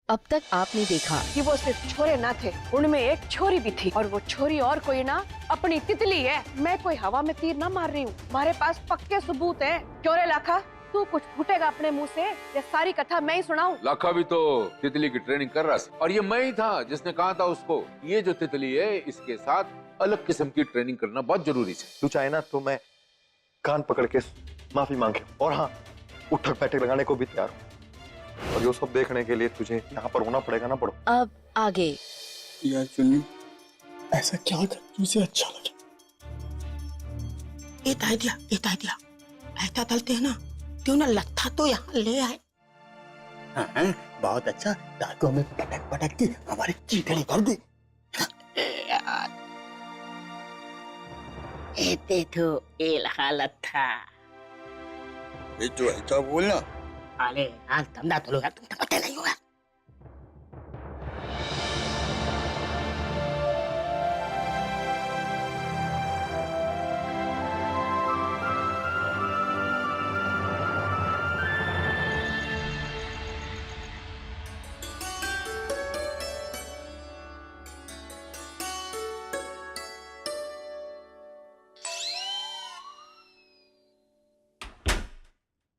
अब तक आपने देखा कि वो सिर्फ छोरे ना थे, उनमें एक छोरी भी थी और वो छोरी और कोई ना अपनी तितली है। मैं कोई हवा में तीर ना मार रही हूँ, हमारे पास पक्के सबूत हैं। क्यों रे लाखा, तू कुछ फूटेगा अपने मुंह से? ये सारी कथा मैं ही सुनाऊं? लाखा भी तो तितली की ट्रेनिंग कर रहा था और ये मैं ही था जिसने कहा था उसको ये जो तितली है इसके साथ अलग किस्म की ट्रेनिंग करना बहुत जरूरी है। तू चाहे ना तो मैं कान पकड़ के माफी मांगे और हाँ उठक बैठक लगाने को भी तैयार हूँ। और ये सब देखने के लिए तुझे यहाँ पर होना पड़ेगा ना पड़ो। अब आगे। यार चुन्नी, ऐसा क्या कर तुझे अच्छा लगे? ऐसा चलते है ना, क्यों ना लत्था तो यहाँ ले आए। हाँ, बहुत अच्छा। डाकुओं में पटक पटक के हमारी चीथड़ी कर दे। एते तो एल हालत था। ये तो ऐसा बोलना। अरे आज धंधा तो यार, तुम पता नहीं होगा।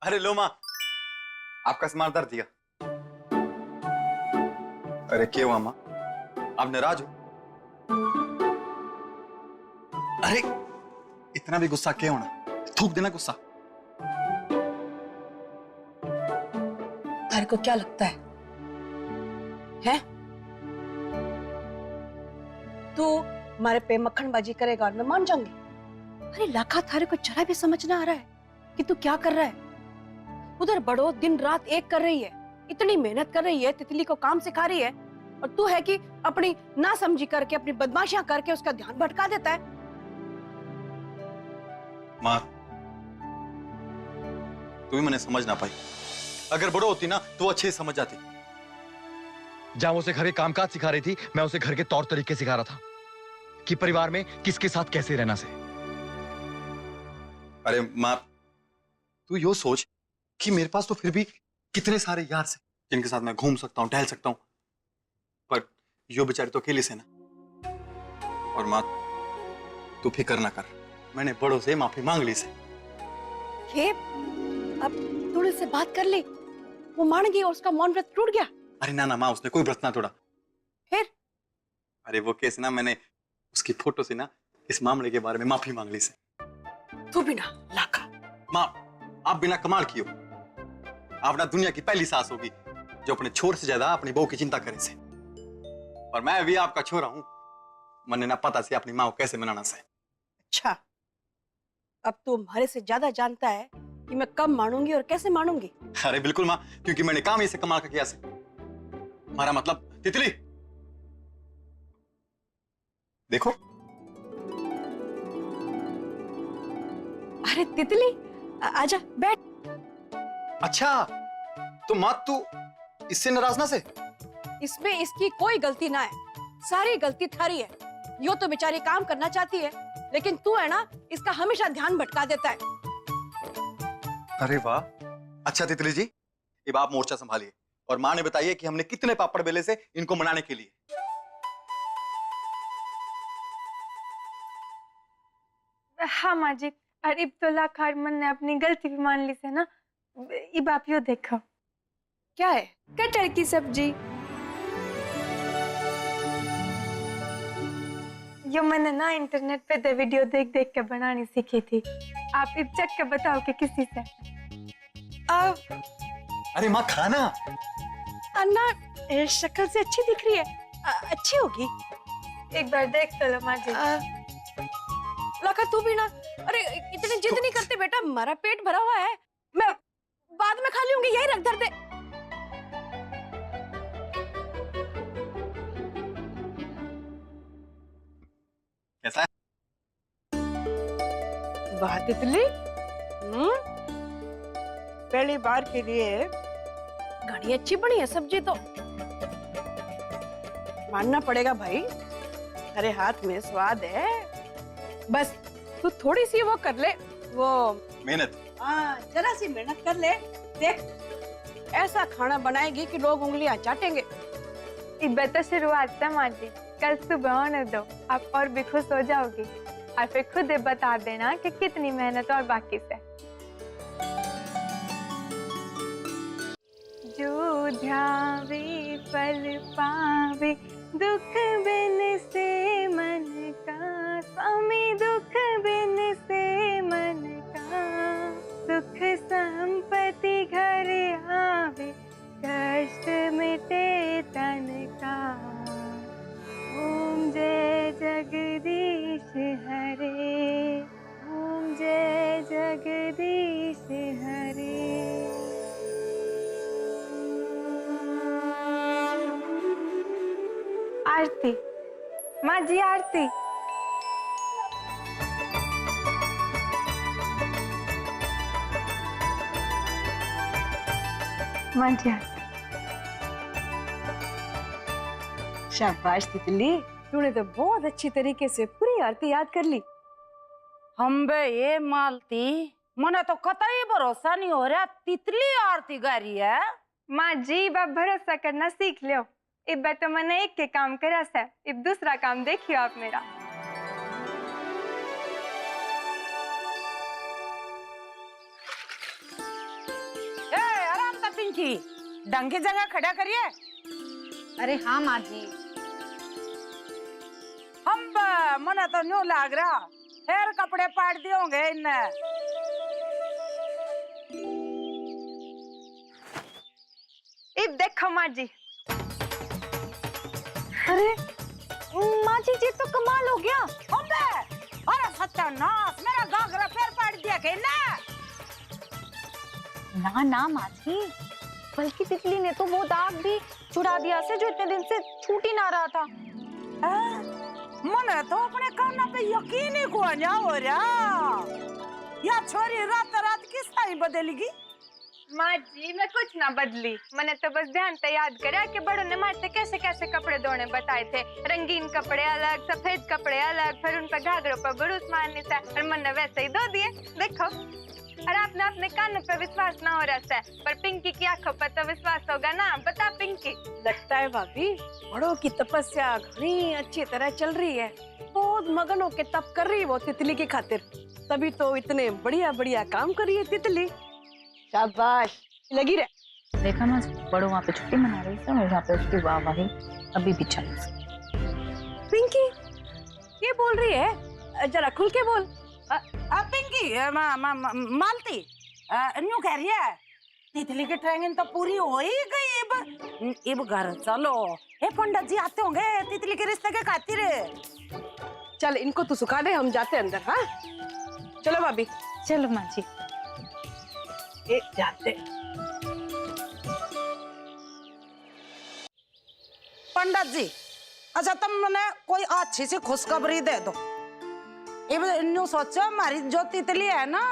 अरे लो माँ, आपका सामान दर दिया। अरे क्यों हुआ माँ, आप नाराज हो? अरे इतना भी गुस्सा क्यों होना, थूक देना गुस्सा। तेरे को क्या लगता है? तू हमारे पे मक्खनबाजी करेगा और मैं मान जाऊंगी? अरे लाखा, थारे को जरा भी समझ ना आ रहा है कि तू क्या कर रहा है? उधर बड़ो दिन रात एक कर रही है, इतनी मेहनत कर रही है, तितली को काम सिखा रही है, और तू है कि अपनी ना समझी करके, अपनी बदमाशियां करके उसका ध्यान भटका देता है। माँ, तू भी मैंने समझ ना पाई। अगर बड़ो होती ना तो अच्छे समझ जाती। जहां उसे घर के कामकाज सिखा रही थी, मैं उसे घर के तौर तरीके सिखा रहा था कि परिवार में किसके साथ कैसे रहना से। अरे माँ, तू यो सोच कि मेरे पास तो फिर भी कितने सारे यार से जिनके साथ मैं घूम सकता हूँ, टहल सकता हूँ, पर यो बेचारी तो अकेले से ना। और माँ, तू फिक्र ना कर, मैंने बड़ों से माफी मांग ली से। ये अब थोड़े से बात कर ले, वो मान गई और उसका मौन व्रत टूट गया। अरे ना ना माँ, उसने कोई व्रत ना तोड़ा। फिर? अरे वो केस ना, मैंने उसकी फोटो से ना इस मामले के बारे में माफी मांग ली से। तू भी ना लाखा। माँ, आप बिना कमाल की हो, आप ना दुनिया की पहली सास होगी जो अपने छोर से ज्यादा अपनी बहू की चिंता करे से। और मैं भी आपका छोरा हूं, मैंने ना पता से अपनी माँ को कैसे मनाना से। अच्छा, अब तू हमारे से ज्यादा जानता है कि मैं कब मानूंगी और कैसे मानूंगी। अरे बिल्कुल माँ, क्योंकि मैंने काम ही से कमाल का किया से। हमारा मतलब तितली देखो। अरे तितली, आजा बैठ। अच्छा, तो माँ तू इससे नाराज ना से? इसमें इसकी कोई गलती ना है, सारी गलती थारी है। यो तो बेचारी काम करना चाहती है, लेकिन तू है ना, इसका हमेशा ध्यान भटका देता है। अरे वाह, अच्छा तितली जी, अब आप मोर्चा संभालिए और माँ ने बताइए कि हमने कितने पापड़ बेले से इनको मनाने के लिए। हाँ माँ जी, और इब तो लाखा मन ने अपनी गलती भी मान ली से ना। इब आप यो देखो। क्या है? कटहल की सब्जी। यो मैंने ना इंटरनेट पे दे वीडियो देख देख के बनानी सीखी थी। आप इब चख के बताओ कि किसी से। अरे माँ खाना। अन्ना शक्ल से अच्छी दिख रही है, अच्छी होगी। एक बार देख तो लो माँ जी। लाखा तू भी ना, अरे इतनी जिद नहीं करते बेटा, हमारा पेट भरा हुआ है, मैं बाद में खा लूंगी, यही रख धर दे। कैसा है? वाह तितली, पहली बार के लिए घनी अच्छी बनी है सब्जी तो। मानना पड़ेगा भाई, अरे हाथ में स्वाद है। बस तू थोड़ी सी वो कर ले, वो मेहनत। हाँ, जरा सी मेहनत कर ले, देख ऐसा खाना बनाएगी कि लोग उंगलियां चाटेंगे। इब्बे तो शुरुआत है माँ जी, कल सुबह होने दो, आप और भी खुश हो जाओगी और फिर खुद ही बता देना कि कितनी मेहनत और बाकी से। जो ध्यावे फल पावे, दुख बिन से मन का, स्वामी दुख बिन से मन का, सुख संपत्ति घर आवे, कष्ट मिटे तन का। ओम जय जगदीश हरे, ओम जय जगदीश हरे। आरती माँ जी, आरती। माँ जी आरती। शाबाश तितली, तूने तो बहुत अच्छी तरीके से पूरी आरती याद कर ली। हम बे ये मालती, मने तो कतई भरोसा नहीं हो रहा तितली आरती गा रही है। माँ जी अब भरोसा करना सीख लो, इब तो मैंने एक के काम करा से, इब दूसरा काम देखियो आप मेरा। ए आराम से पिंकी, ढंग की जगह खड़ा करिए। अरे हाँ माँ जी। हम मने तो न्यू लाग रहा, फिर कपड़े पाट दिए होंगे इनने। इब देखो माँ जी। अरे माँ जी, ये तो कमाल हो गया। अरे सत्यानाश, मेरा घाघरा फिर पाट दिया के ना। ना ना माँ जी, बल्कि तितली ने तो वो दाग भी छुड़ा दिया से जो इतने दिन से छूट ही ना रहा था। मने तो अपने काना पे यकीन ही को ना हो रहा। या छोरी रात रात किस टाइम बदलेगी? माँ जी मैं कुछ ना बदली, मैंने तो बस ध्यान से याद करा कि बड़ों ने मारते कैसे कैसे कपड़े धोने बताए थे। रंगीन कपड़े अलग, सफेद कपड़े अलग, फिर उन पर घाघरों पर बुरुस मारने से, और मैंने वैसे ही धो दिए। देखो, और आपने अपने कानों पे विश्वास ना हो रहा है, पर पिंकी की आंखों पर तो विश्वास होगा ना। बता पिंकी। लगता है भाभी बड़ों की तपस्या घनी अच्छी तरह चल रही है, बहुत मगन होके तप कर रही है वो तितली की खातिर, तभी तो इतने बढ़िया बढ़िया काम कर रही है तितली। शाबाश, लगी रहे। देखा ना, बड़ो वहाँ पे छुट्टी मना रही थी और यहाँ पे उसकी वाहवाही अभी भी चल रही है। पिंकी ये बोल रही है, जरा खुल के बोल। पिंकी मालती न्यू कह रही है तितली की ट्रेनिंग तो पूरी हो ही गई, अब घर चलो। ए पंडित जी आते होंगे तितली के रिश्ते के खातिर। चल इनको तो सुखा दे, हम जाते अंदर। हाँ चलो भाभी। चलो माँ जी। ये जाते। पंडित जी, अच्छा तुम मैंने कोई अच्छी सी खुशखबरी दे दो। ये न्यू सोचो, हमारी जो तितली है ना,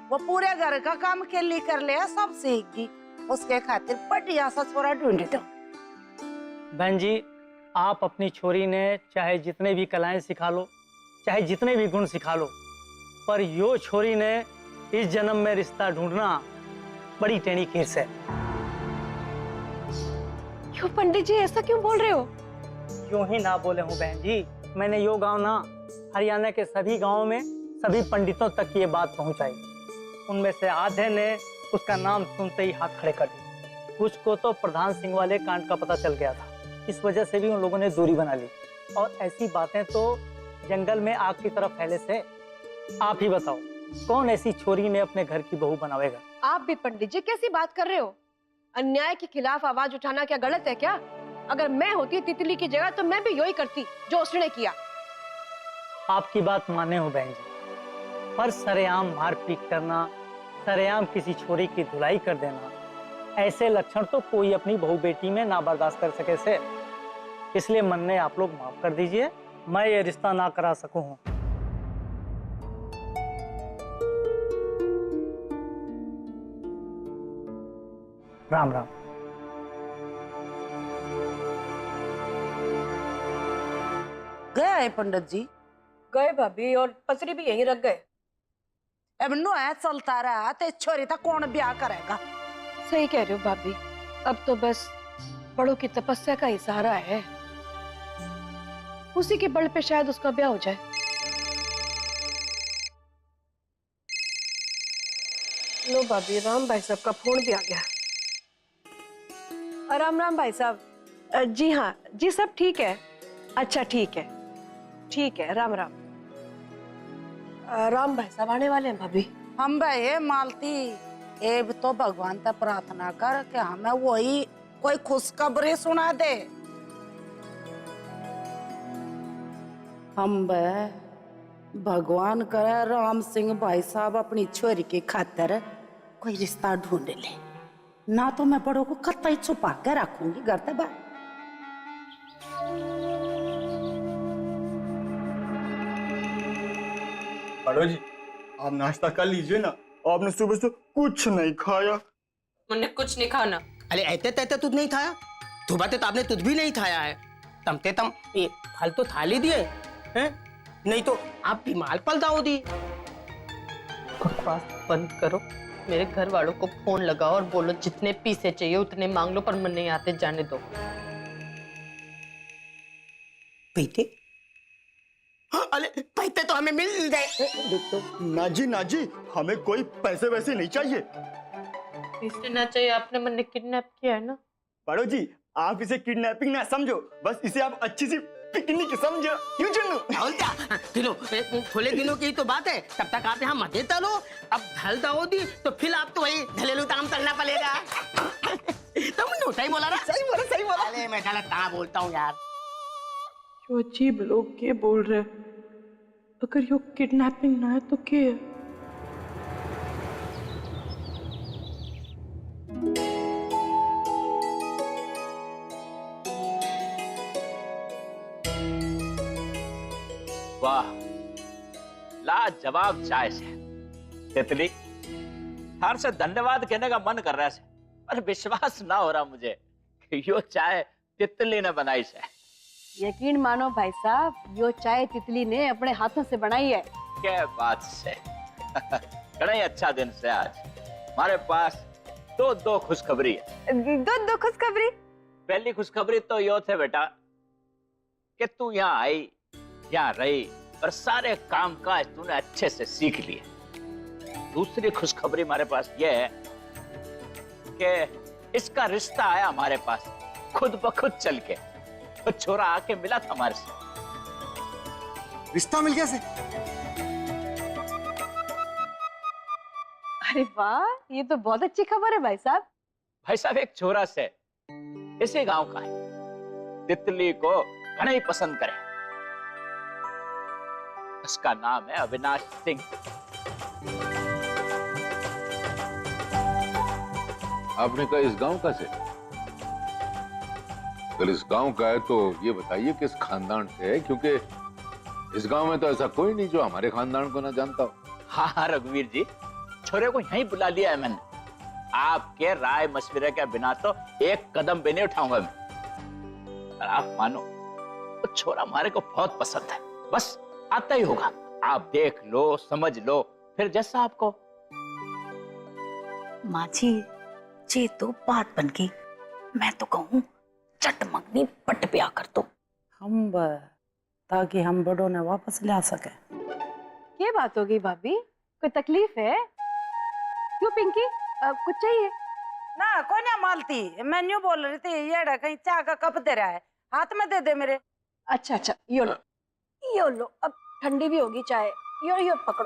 वो पूरे घर का काम अकेली कर ले, सब सीखेगी। उसके खातिर बढ़िया सा छोरा ढूंढ दो। बहन जी, आप अपनी छोरी ने चाहे जितने भी कलाएं सिखा लो, चाहे जितने भी गुण सिखा लो, पर यो छोरी ने इस जन्म में रिश्ता ढूंढना बड़ी टेढ़ी खीर है। क्यों पंडित जी ऐसा क्यों बोल रहे हो? यूं ही ना बोले हूँ बहन जी, मैंने यो गांव ना हरियाणा के सभी गांवों में सभी पंडितों तक ये बात पहुंचाई। उनमें से आधे ने उसका नाम सुनते ही हाथ खड़े कर दिए। कुछ को तो प्रधान सिंह वाले कांड का पता चल गया था, इस वजह से भी उन लोगों ने दूरी बना ली। और ऐसी बातें तो जंगल में आग की तरफ फैले से। आप ही बताओ, कौन ऐसी छोरी ने अपने घर की बहू बनावेगा? आप भी पंडित जी कैसी बात कर रहे हो? अन्याय के खिलाफ आवाज उठाना क्या गलत है क्या? अगर मैं होती तितली की जगह तो मैं भी यही करती जो उसने किया। आपकी बात माने हो बहन जी, पर सरेआम मारपीट करना, सरेआम किसी छोरी की धुलाई कर देना, ऐसे लक्षण तो कोई अपनी बहू बेटी में ना बर्दाश्त कर सके से। इसलिए मन ने आप लोग माफ कर दीजिए, मैं ये रिश्ता ना करा सकूं हूं। राम राम। गया है पंडित जी? गए भाभी, और पसरी भी यहीं रख गए। अब नो है चलता रहा तो छोरी था कौन ब्याह करेगा? सही कह रहे हो भाभी, अब तो बस बड़ों की तपस्या का ही सहारा है, उसी के बल पे शायद उसका ब्याह हो जाए। लो भाभी, राम भाई साहब का फोन भी आ गया। राम राम भाई साहब। जी हाँ जी, सब ठीक है। अच्छा ठीक है, ठीक है, राम राम। राम भाई साहब आने वाले हैं भाभी। हम भाई मालती एब तो भगवान से प्रार्थना कर कि हमें वही कोई खुशखबरी सुना दे। हम भगवान करे राम सिंह भाई साहब अपनी छोरी की खातिर कोई रिश्ता ढूंढ ले, ना तो मैं बड़ों को कतई छुपा के रखूंगी घर से बाहर। बड़ो जी, आप नाश्ता कर लीजिए ना, आपने सुबह से कुछ नहीं खाया। मैंने कुछ नहीं खाना। अरे ऐते तैते तुझ नहीं खाया, सुबह तो आपने तुझ भी नहीं खाया है। तमते तम ये फल तो थाली दिए हैं, नहीं तो आप बीमार पल दाओ दी। बकवास बंद करो, मेरे घर वालों को फोन लगाओ और बोलो जितने पीसे चाहिए उतने मांग लो, पर मन नहीं आते जाने दो। पीते? अरे पैसे तो हमें मिल गए। ना जी, हमें कोई पैसे वैसे नहीं चाहिए। इससे ना चाहिए, आपने मैंने किडनैप किया है ना। बड़ो जी, आप इसे किडनैपिंग ना समझो, बस इसे आप अच्छी सी पिकनिक समझो। क्यों चुन्नू? खुले दिनों की तो बात है, तब तक आते हम मजे चलो। अब ढल दाओ दी तो फिर आप तो वही घरेलू काम करना पड़ेगा। तुम सही बोला ना? सही बोला। अरे मैं गलत कहाँ बोलता हूँ यार। जो अजीब लोग के बोल रहे, अगर यो किडनैपिंग ना है तो क्या है? वाह, लाजवाब चाय से तितली। थार से धन्यवाद कहने का मन कर रहा है, पर विश्वास ना हो रहा मुझे कि यो चाय तितली ने बनाई है। यकीन मानो भाई साहब, यो चाय तितली ने अपने हाथों से बनाई है। क्या बात से। बड़ा ही अच्छा दिन से आज हमारे पास दो खुशखबरी है। दो खुशखबरी? पहली खुशखबरी तो यो थे बेटा कि तू यहाँ आई, यहाँ रही और सारे काम काज तूने अच्छे से सीख लिए। दूसरी खुशखबरी हमारे पास ये है कि इसका रिश्ता आया हमारे पास खुद ब खुद चल के। तो छोरा आके मिला था हमारे से। रिश्ता मिल गया से? अरे वाह, ये तो बहुत अच्छी खबर है भाई साहब। भाई साहब एक छोरा से इसी गांव का है, तितली को घना ही पसंद करे। उसका नाम है अविनाश सिंह। आपने कहा इस गांव का से? अगर इस गांव का है तो ये बताइए किस खानदान से है, क्योंकि इस गांव में तो ऐसा कोई नहीं जो हमारे खानदान को ना जानता हो। हाँ रघुवीर जी, छोरे को यहीं बुला लिया है मैंने। आपके राय मशविरे के बिना तो एक कदम भी नहीं उठाऊंगा मैं। और आप मानो तो छोरा हमारे को बहुत पसंद है, बस आता ही होगा। आप देख लो, समझ लो, फिर जैसा आपको। माँ जी, ये तो बात बन गई। मैं तो कहूँ चट मंगनी पट ब्याह कर दो। हम ताकि हम बड़ों ने वापस ला सके। ये बात होगी भाभी, कोई तकलीफ है? क्यों पिंकी, कुछ चाहिए? ना कोई ना मालती, मैं न्यू बोल रही थी, ये कहीं चाय का कप दे रहा है, हाथ में दे दे मेरे। अच्छा, यो लो, अब ठंडी भी होगी चाय। यो पकड़ो।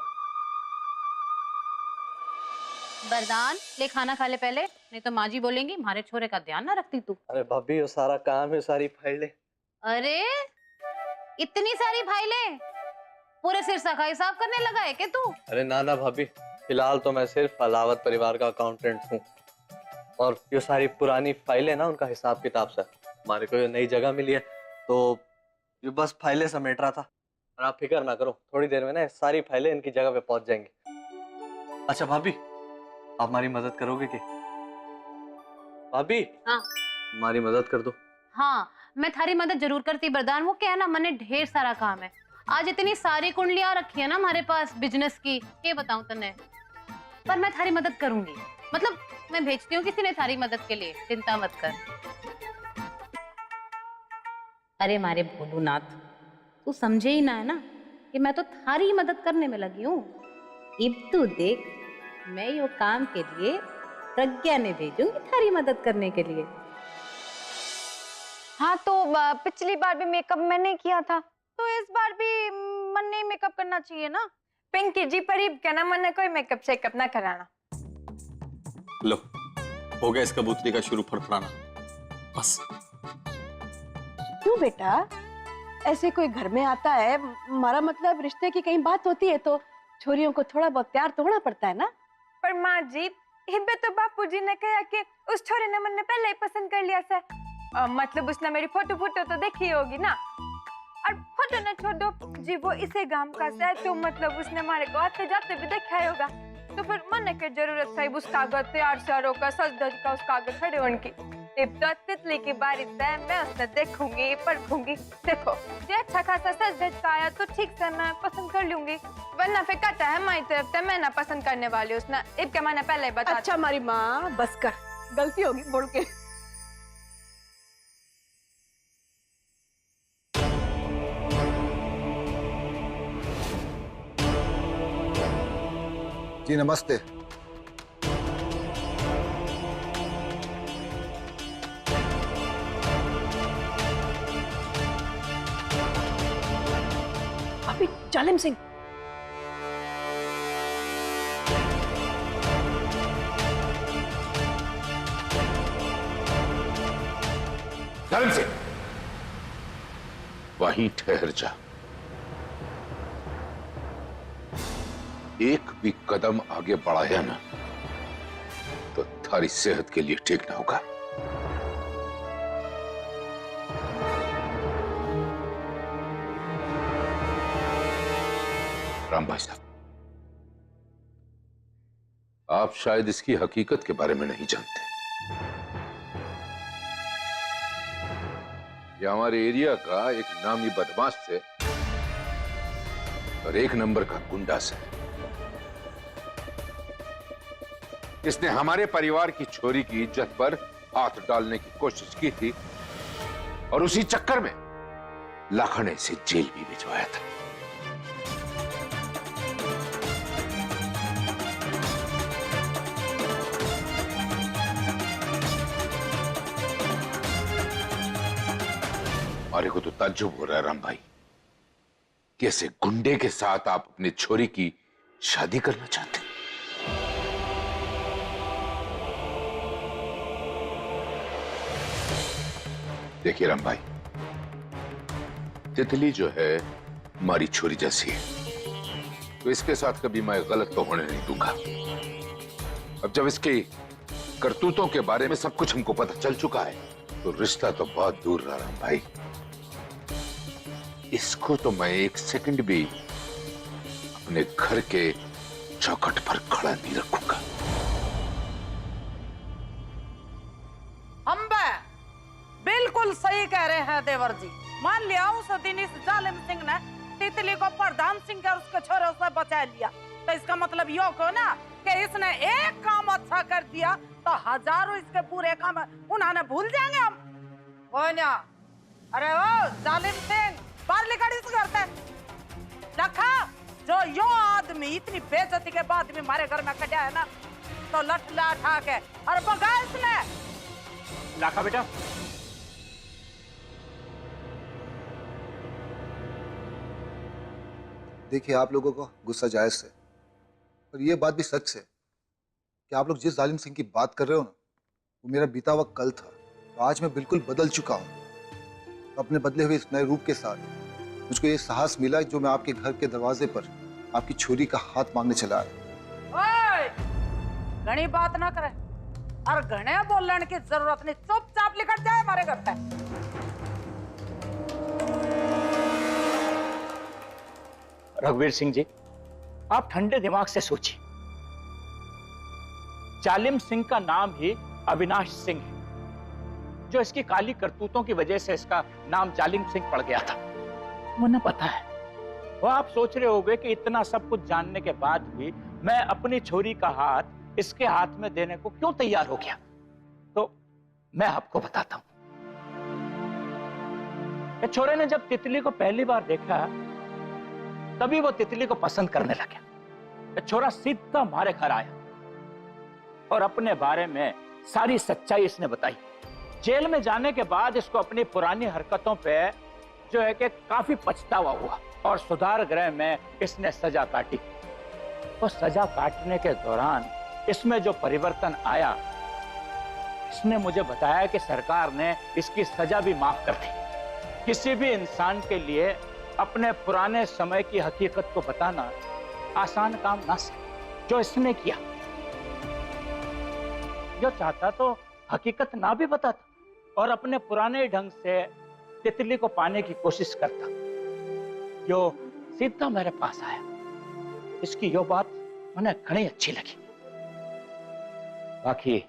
वरदान, ले खाना खा ले पहले, नहीं तो माँ जी बोलेंगी हमारे छोरे का ध्यान ना रखती तू। अरे भाभी, वो सारा काम है, सारी फाइलें। अरे इतनी सारी फाइलें, पूरे सिर सफाई साफ करने लगा है क्या तू? अरे ना भाभी, फिलहाल तो मैं सिर्फ अलावत परिवार का अकाउंटेंट हूँ, और ये सारी पुरानी फाइलें ना, उनका हिसाब किताब से हमारे को नई जगह मिली है, तो ये बस फाइलें समेट रहा था। और आप फिक्र ना करो, थोड़ी देर में ना सारी फाइलें इनकी जगह पे पहुंच जाएंगी। अच्छा भाभी, आप हमारी मदद करोगे क्या? भाभी, हाँ हमारी मदद कर दो। हाँ, मैं थारी मदद जरूर करती वरदान। वो क्या है ना, मैंने ढेर सारा काम है। आज इतनी सारी कुंडलियां रखी है ना हमारे पास बिजनेस की, ये बताऊं तने। पर मैं थारी मदद करूंगी, मतलब मैं भेजती हूँ किसी ने थारी मदद के लिए, चिंता मत कर। अरे मारे भोलूनाथ, तू समझे ही ना है ना कि मैं तो थारी ही मदद करने में लगी हूँ। अब तू देख, मैं यो काम के लिए प्रज्ञा ने भेजूंगी थारी मदद करने के लिए। हाँ तो पिछली बार भी मेकअप मैंने किया था, तो इस बार भी मन ने मेकअप करना चाहिए ना। पिंकी जी परीब कहना मन ने कोई मेकअप शेकअप ना कराना। लो, हो गया इस कबूतरी का शुरू फड़फड़ाना। बस। क्यों बेटा, ऐसे कोई घर में आता है, हमारा मतलब रिश्ते की कहीं बात होती है तो छोरियों को थोड़ा बहुत प्यार तो होना पड़ता है ना। पर माँ जी, हिब्बे तो बापूजी ने कहा कि उस छोरे ने मन ने पहले ही पसंद कर लिया से। मतलब उसने मेरी फोटो तो देखी होगी ना। और फोटो ने छोड़ दो जी, वो इसे गांव का से तो मतलब उसने हमारे को आते जाते भी देखा होगा। तो फिर मन के जरूरत था उस कागज तैयार शारों का सज धज का उस कागज खड़े उनकी। अब तो तितली की बारी है, मैं उसने देखूंगी परखूंगी। देखो ये अच्छा खासा सज धज का आया तो ठीक से मैं पसंद कर लूंगी, वरना फिर कहता है माई तरफ से मैं ना पसंद करने वाली उसने। अब क्या मैंने पहले बता। अच्छा हमारी माँ, बस कर, गलती होगी बोल के। जी नमस्ते। अभी जालिम सिंह, जालिम सिंह, वहीं ठहर जा। एक भी कदम आगे बढ़ाया ना तो थारी सेहत के लिए ठीक ना होगा। राम भाई साहब, आप शायद इसकी हकीकत के बारे में नहीं जानते। यह हमारे एरिया का एक नामी बदमाश से और एक नंबर का गुंडा से। इसने हमारे परिवार की छोरी की इज्जत पर हाथ डालने की कोशिश की थी और उसी चक्कर में लाखा ने इसे जेल भी भिजवाया था। हमारे को तो ताज्जुब हो रहा है राम भाई, कैसे गुंडे के साथ आप अपनी छोरी की शादी करना चाहते हैं। देखिए राम भाई, तितली जो है हमारी छोरी जैसी है, तो इसके साथ कभी मैं गलत तो होने नहीं दूंगा। अब जब इसके करतूतों के बारे में सब कुछ हमको पता चल चुका है तो रिश्ता तो बहुत दूर रहा राम भाई। इसको तो मैं एक सेकंड भी अपने घर के चौखट पर खड़ा नहीं रखूंगा। हम बिल्कुल सही कह रहे हैं देवर जी। मान लिया उस दिन इस जालिम सिंह ने तितली को प्रधान सिंह के उसके छोरों से बचा लिया, तो इसका मतलब यो को ना कि इसने एक काम अच्छा कर दिया तो हजारों इसके बुरे काम उन्होंने भूल जाएंगे हम। वो ना, अरे ओ जालिम सिंह, बाहर निकल इस घर से। देखा जो यो आदमी इतनी बेइज्जती के बाद भी हमारे घर में कटा है ना, तो लठ लाठ आके और भगा इसने। लाखा बेटा, देखिए आप लोगों का गुस्सा जायज है, पर यह बात भी सच है कि आप लोग जिस जालिम सिंह की बात कर रहे हो ना, वो मेरा बीता हुआ कल था। तो आज मैं बिल्कुल बदल चुका हूँ। तो अपने बदले हुए इस नए रूप के साथ मुझको ये साहस मिला जो मैं आपके घर के दरवाजे पर आपकी छोरी का हाथ मांगने चला आया। घनी बात ना करे और घने बोलने की जरूरत नहीं, चुपचाप निकल जाए हमारे घर से। रघुवीर सिंह जी, आप ठंडे दिमाग से सोचिए। जालिम सिंह का नाम ही अविनाश सिंह है, जो इसकी काली करतूतों की वजह से इसका नाम जालिम सिंह पड़ गया था। मुझे पता है वो आप सोच रहे होंगे कि इतना सब कुछ जानने के बाद भी मैं अपनी छोरी का हाथ इसके हाथ में देने को क्यों तैयार हो गया। तो मैं आपको बताता हूं। ये छोरे ने जब तितली को पहली बार देखा तभी वो तितली को पसंद करने लगा। ये छोरा सीधा हमारे घर आया और अपने बारे में सारी सच्चाई इसने बताई। जेल में जाने के बाद इसको अपनी पुरानी हरकतों पे जो है कि काफी पछतावा हुआ और सुधार गृह में इसने सजा काटी। और सजा काटने के दौरान इसमें जो परिवर्तन आया, इसने मुझे बताया कि सरकार ने इसकी सजा भी माफ कर दी। किसी भी इंसान के लिए अपने पुराने समय की हकीकत को बताना आसान काम ना था, जो इसने किया। जो चाहता तो हकीकत ना भी बताता और अपने पुराने ढंग से तितली को पाने की कोशिश करता। जो सीधा मेरे पास आया, इसकी यो बात मुझे घनी अच्छी लगी। बाकी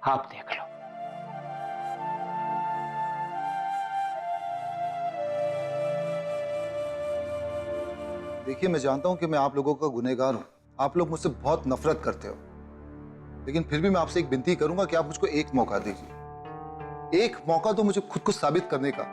आप देख लो। देखिए, मैं जानता हूं कि मैं आप लोगों का गुनहगार हूं। आप लोग मुझसे बहुत नफरत करते हो, लेकिन फिर भी मैं आपसे एक विनती करूंगा कि आप मुझको एक मौका दीजिए। एक मौका तो मुझे खुद को साबित करने का।